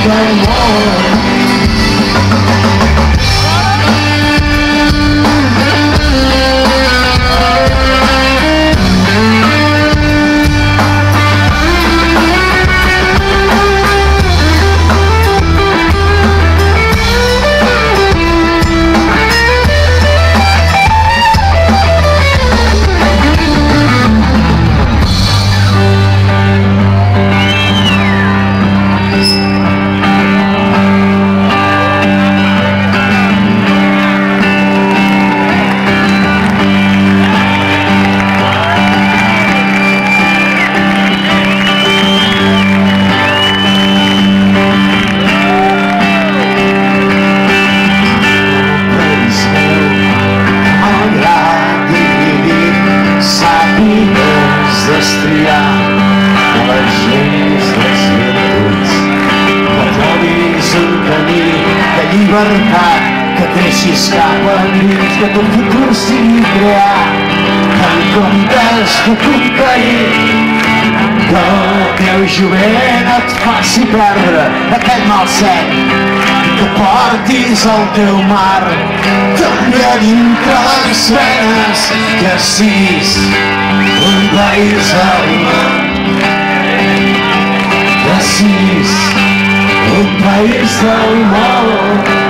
del món. Que creixis cap endins, que ton futur sigui crear en comptes de conquerir, que el teu jovent et faci perdre aquest mal seny, que portis el teu mar també a dintre les venes, que siguis un país del món, que siguis un país del món.